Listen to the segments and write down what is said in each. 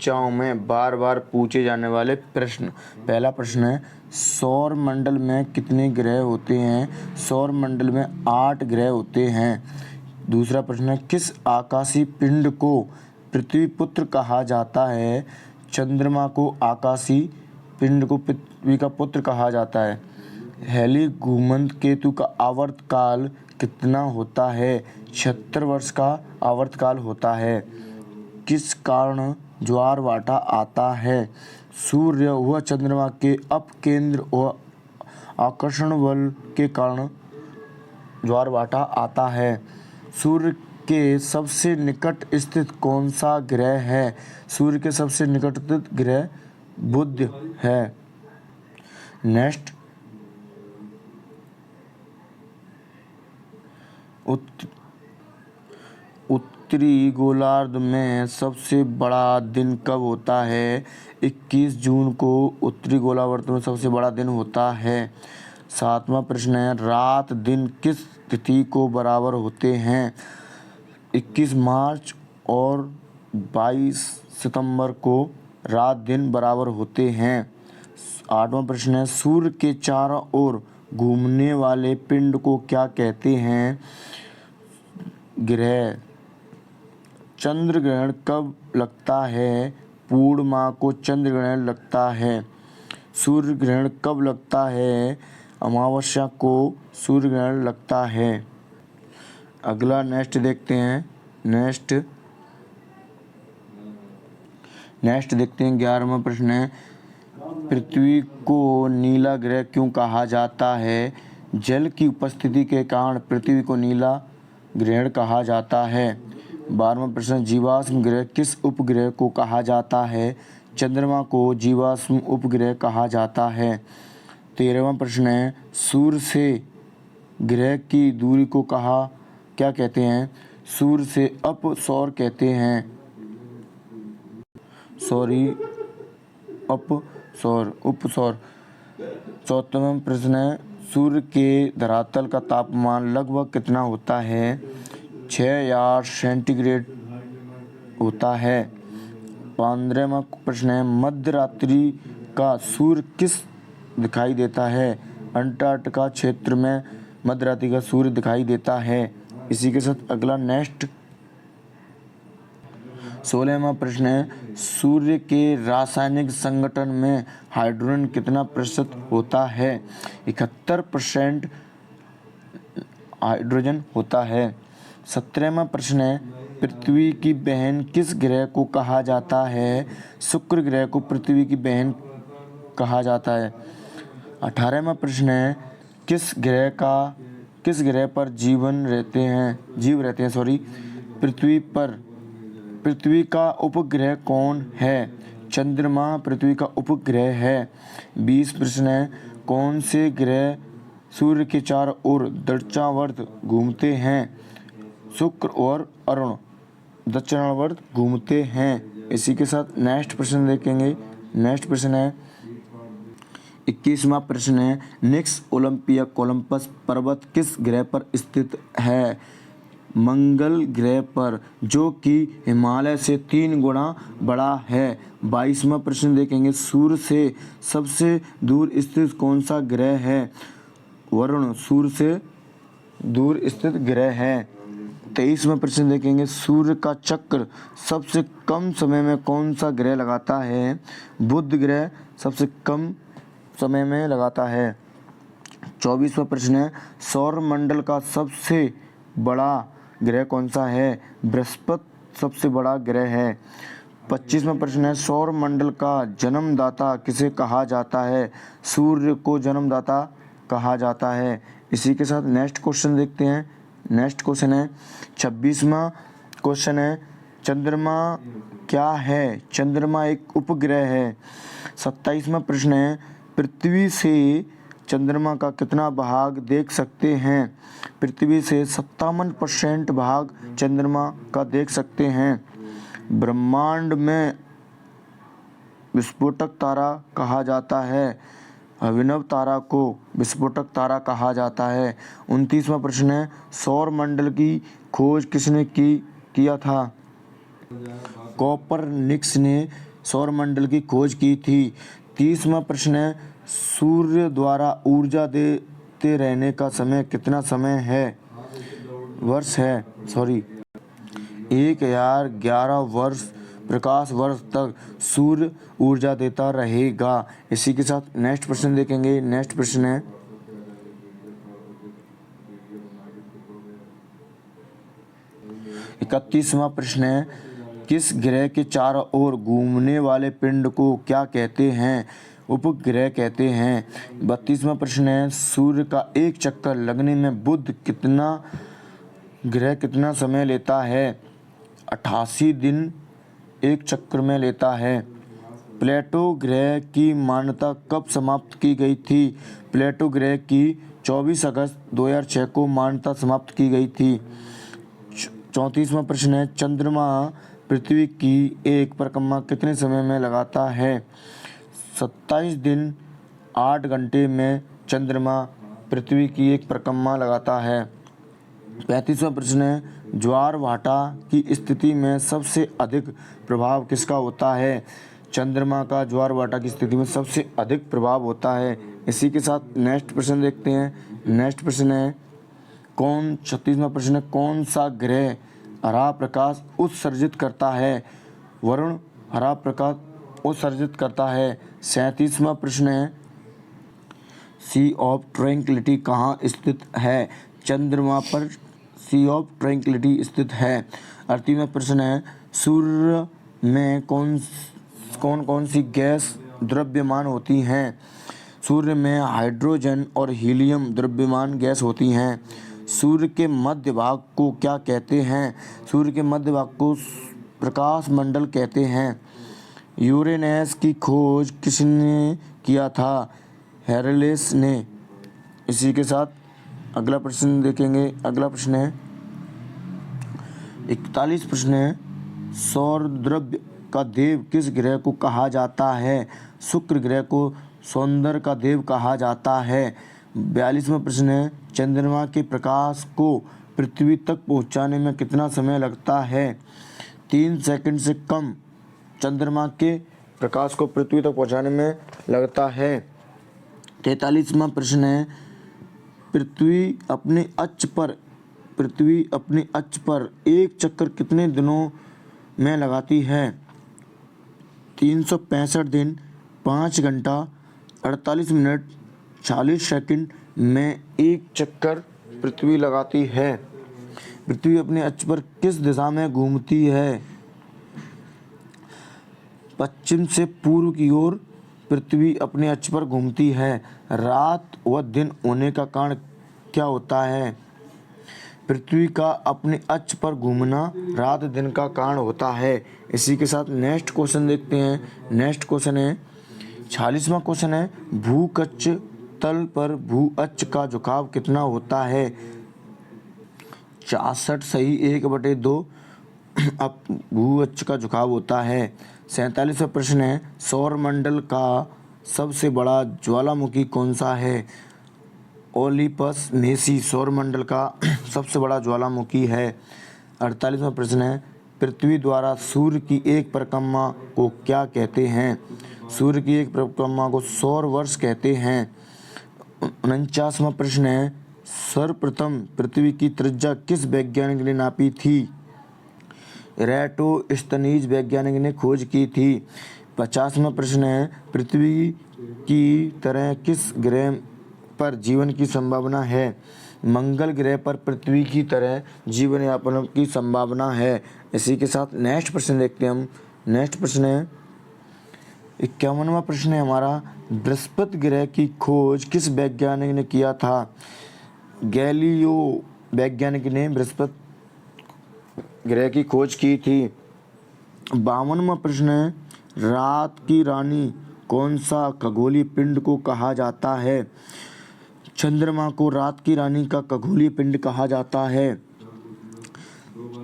परीक्षाओं में बार बार पूछे जाने वाले प्रश्न। पहला प्रश्न है, सौर मंडल में कितने ग्रह होते हैं? सौर मंडल में 8 ग्रह होते हैं। दूसरा प्रश्न है, किस आकाशीय पिंड को पृथ्वी पुत्र कहा जाता है? चंद्रमा को आकाशीय पिंड को पृथ्वी का पुत्र कहा जाता है। हेली घुमंत केतु का आवर्तकाल कितना होता है? 76 वर्ष का आवर्तकाल होता है। किस कारण ज्वारभाटा आता है? सूर्य व चंद्रमा के अपकेंद्र व आकर्षण बल के कारण ज्वारभाटा आता है। सूर्य के सबसे निकट स्थित कौन सा ग्रह है? सूर्य के सबसे निकट स्थित ग्रह बुध है। नेक्स्ट, उत्तरी गोलार्ध में सबसे बड़ा दिन कब होता है? 21 जून को उत्तरी गोलार्ध में सबसे बड़ा दिन होता है। 7वां प्रश्न है, रात दिन किस तिथि को बराबर होते हैं? 21 मार्च और 22 सितंबर को रात दिन बराबर होते हैं। 8वां प्रश्न है, सूर्य के चारों ओर घूमने वाले पिंड को क्या कहते हैं? ग्रह। चंद्र ग्रहण कब लगता है? पूर्णिमा को चंद्र ग्रहण लगता है। सूर्य ग्रहण कब लगता है? अमावस्या को सूर्य ग्रहण लगता है। अगला नेक्स्ट देखते हैं। नेक्स्ट देखते हैं। 11वां प्रश्न है, पृथ्वी को नीला ग्रह क्यों कहा जाता है? जल की उपस्थिति के कारण पृथ्वी को नीला ग्रह कहा जाता है। 12वां प्रश्न, जीवाश्म ग्रह किस उपग्रह को कहा जाता है? चंद्रमा को जीवाश्म उपग्रह कहा जाता है। 13वां प्रश्न है, सूर्य से ग्रह की दूरी को क्या कहते हैं? सूर्य से अपसौर कहते हैं। उपसौर। 14वां प्रश्न है, सूर्य के धरातल का तापमान लगभग कितना होता है? 6000 सेंटीग्रेड होता है। 15वां प्रश्न है, मध्य रात्रि का सूर्य किस दिखाई देता है? अंटार्कटिका क्षेत्र में मध्य रात्रि का सूर्य दिखाई देता है। इसी के साथ अगला नेक्स्ट 16वां प्रश्न है, सूर्य के रासायनिक संगठन में हाइड्रोजन कितना प्रतिशत होता है? 71% हाइड्रोजन होता है। 17वां प्रश्न है, पृथ्वी की बहन किस ग्रह को कहा जाता है? शुक्र ग्रह को पृथ्वी की बहन कहा जाता है। 18वां प्रश्न है, किस ग्रह पर जीव रहते हैं? पृथ्वी का उपग्रह कौन है? चंद्रमा पृथ्वी का उपग्रह है। 20 प्रश्न है, कौन से ग्रह सूर्य के चारों ओर दक्षिणावर्त घूमते हैं? शुक्र और अरुण दक्षिणावर्त घूमते हैं। इसी के साथ नेक्स्ट प्रश्न देखेंगे। नेक्स्ट प्रश्न है 21वां प्रश्न है, निक्स ओलंपिया कोलंबस पर्वत किस ग्रह पर स्थित है? मंगल ग्रह पर, जो कि हिमालय से 3 गुना बड़ा है। 22वां प्रश्न देखेंगे, सूर्य से सबसे दूर स्थित कौन सा ग्रह है? वरुण सूर्य से दूर स्थित ग्रह है। 23वां प्रश्न देखेंगे, सूर्य का चक्र सबसे कम समय में कौन सा ग्रह लगाता है? बुध ग्रह सबसे कम समय में लगाता है। 24वां प्रश्न है, सौर मंडल का सबसे बड़ा ग्रह कौन सा है? बृहस्पति सबसे बड़ा ग्रह है। 25वां प्रश्न है, सौर मंडल का जन्मदाता किसे कहा जाता है? सूर्य को जन्मदाता कहा जाता है। इसी के साथ नेक्स्ट क्वेश्चन देखते हैं। नेक्स्ट क्वेश्चन है 26वां क्वेश्चन है, चंद्रमा क्या है? चंद्रमा एक उपग्रह है। 27वां प्रश्न है, पृथ्वी से चंद्रमा का कितना भाग देख सकते हैं? पृथ्वी से 57% भाग चंद्रमा का देख सकते हैं। ब्रह्मांड में विस्फोटक तारा कहा जाता है। अभिनव तारा को विस्फोटक तारा कहा जाता है। 29वां प्रश्न है, सौर मंडल की खोज किसने किया था? कोपरनिकस ने सौरमंडल की खोज की थी? 30वां प्रश्न है, सूर्य द्वारा ऊर्जा देते रहने का समय कितना समय है? वर्ष है, 1011 वर्ष प्रकाश वर्ष तक सूर्य ऊर्जा देता रहेगा। इसी के साथ नेक्स्ट प्रश्न देखेंगे। नेक्स्ट प्रश्न है, 31वां प्रश्न है, किस ग्रह के चारों ओर घूमने वाले पिंड को क्या कहते हैं? उपग्रह कहते हैं। 32वां प्रश्न है, सूर्य का एक चक्कर लगने में बुध ग्रह कितना समय लेता है? 88 दिन एक चक्कर में लेता है। प्लेटो ग्रह की मान्यता कब समाप्त की गई थी? प्लेटो ग्रह की 24 अगस्त 2006 को मान्यता समाप्त की गई थी। 34वां प्रश्न है, चंद्रमा पृथ्वी की एक परिक्रमा कितने समय में लगाता है? 27 दिन 8 घंटे में चंद्रमा पृथ्वी की एक परिक्रमा लगाता है। 35वां प्रश्न है, ज्वार भाटा की स्थिति में सबसे अधिक प्रभाव किसका होता है? चंद्रमा का ज्वार भाटा की स्थिति में सबसे अधिक प्रभाव होता है। इसी के साथ नेक्स्ट प्रश्न देखते हैं। नेक्स्ट प्रश्न है, 36वां प्रश्न है, कौन सा ग्रह हरा प्रकाश उत्सर्जित करता है? वरुण हरा प्रकाश उत्सर्जित करता है। 37वां प्रश्न है, सी ऑफ ट्रैंक्विलिटी कहाँ स्थित है? चंद्रमा पर सी ऑफ ट्रैंक्विलिटी स्थित है। 38वां प्रश्न है, सूर्य में कौन कौन सी गैस द्रव्यमान होती हैं? सूर्य में हाइड्रोजन और हीलियम द्रव्यमान गैस होती हैं। सूर्य के मध्य भाग को क्या कहते हैं? सूर्य के मध्य भाग को प्रकाश मंडल कहते हैं। यूरेनस की खोज किसने किया था? हेरलेस ने। इसी के साथ अगला प्रश्न देखेंगे। अगला प्रश्न है, 41 प्रश्न है, सौर द्रव्य का देव किस ग्रह को कहा जाता है? शुक्र ग्रह को सौंदर्य का देव कहा जाता है। 42वां प्रश्न है, चंद्रमा के प्रकाश को पृथ्वी तक पहुंचाने में कितना समय लगता है? 3 सेकंड से कम चंद्रमा के प्रकाश को पृथ्वी तक पहुंचाने में लगता है। 43वां प्रश्न है, पृथ्वी अपने अक्ष पर एक चक्कर कितने दिनों में लगाती है? 365 दिन 5 घंटा 48 मिनट 40 सेकंड में एक चक्कर पृथ्वी लगाती है। पृथ्वी अपने अक्ष पर किस दिशा में घूमती है? पश्चिम से पूर्व की ओर पृथ्वी अपने अक्ष पर घूमती है। रात व दिन होने का कारण क्या होता है? पृथ्वी का अपने अक्ष पर घूमना रात दिन का कारण होता है। इसी के साथ नेक्स्ट क्वेश्चन देखते हैं। नेक्स्ट क्वेश्चन है, 46वां क्वेश्चन है, भूकक्ष तल पर भू अक्ष का झुकाव कितना होता है? 66 सही 1/2 अब भू अक्ष का झुकाव होता है। 47वां प्रश्न है, सौरमंडल का सबसे बड़ा ज्वालामुखी कौन सा है? ओलिपस मेसी सौरमंडल का सबसे बड़ा ज्वालामुखी है। 48वां प्रश्न है, पृथ्वी द्वारा सूर्य की एक परिक्रमा को क्या कहते हैं? सूर्य की एक परिक्रमा को सौर वर्ष कहते हैं। 49वां प्रश्न है, सर्वप्रथम पृथ्वी की त्रिज्या किस वैज्ञानिक ने नापी थी? एराटोस्थनीज वैज्ञानिक ने खोज की थी। 50वां प्रश्न है, पृथ्वी की तरह किस ग्रह पर जीवन की संभावना है? मंगल ग्रह पर पृथ्वी की तरह जीवन यापन की संभावना है। इसी के साथ नेक्स्ट प्रश्न देखते हैं हम। नेक्स्ट प्रश्न है, 51वां प्रश्न है हमारा, बृहस्पति ग्रह की खोज किस वैज्ञानिक ने किया था? गैलीलियो वैज्ञानिक ने बृहस्पति ग्रह की खोज की थी। 52वां प्रश्न है, रात की रानी कौन सा खगोलीय पिंड को कहा जाता है? चंद्रमा को रात की रानी का खगोलीय पिंड कहा जाता है।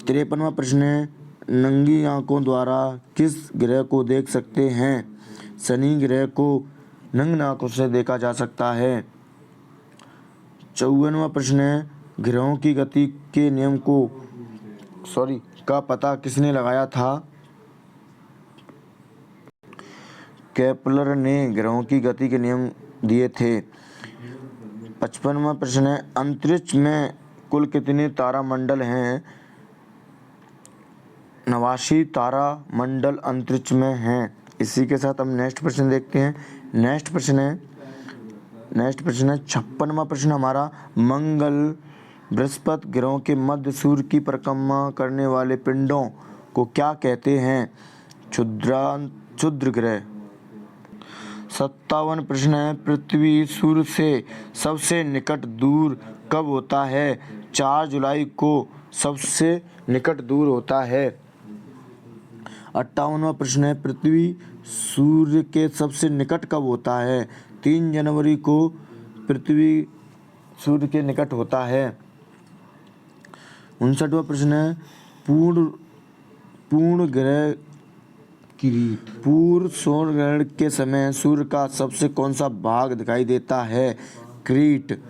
53वां प्रश्न है, नंगी आंखों द्वारा किस ग्रह को देख सकते हैं? शनि ग्रह को नंगी आंखों से देखा जा सकता है। 54वां प्रश्न है, ग्रहों की गति के नियम का पता किसने लगाया था? केपलर ने ग्रहों की गति के नियम दिए थे। 55वां प्रश्न है, अंतरिक्ष में कुल कितने तारामंडल हैं? 89 तारामंडल अंतरिक्ष में हैं। इसी के साथ हम नेक्स्ट प्रश्न देखते हैं। नेक्स्ट प्रश्न है 56वां प्रश्न हमारा, मंगल बृहस्पति ग्रहों के मध्य सूर्य की परिक्रमा करने वाले पिंडों को क्या कहते हैं? क्षुद्र ग्रह। 57वां प्रश्न है, पृथ्वी सूर्य से सबसे निकट दूर कब होता है? 4 जुलाई को सबसे निकट दूर होता है। 58वां प्रश्न है, पृथ्वी सूर्य के सबसे निकट कब होता है? 3 जनवरी को पृथ्वी सूर्य के निकट होता है। 59वां प्रश्न है, पूर्ण सौर ग्रहण के समय सूर्य का सबसे कौन सा भाग दिखाई देता है? क्रीट।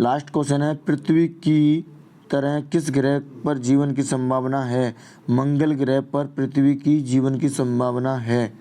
लास्ट क्वेश्चन है, पृथ्वी की तरह किस ग्रह पर जीवन की संभावना है? मंगल ग्रह पर पृथ्वी की जीवन की संभावना है।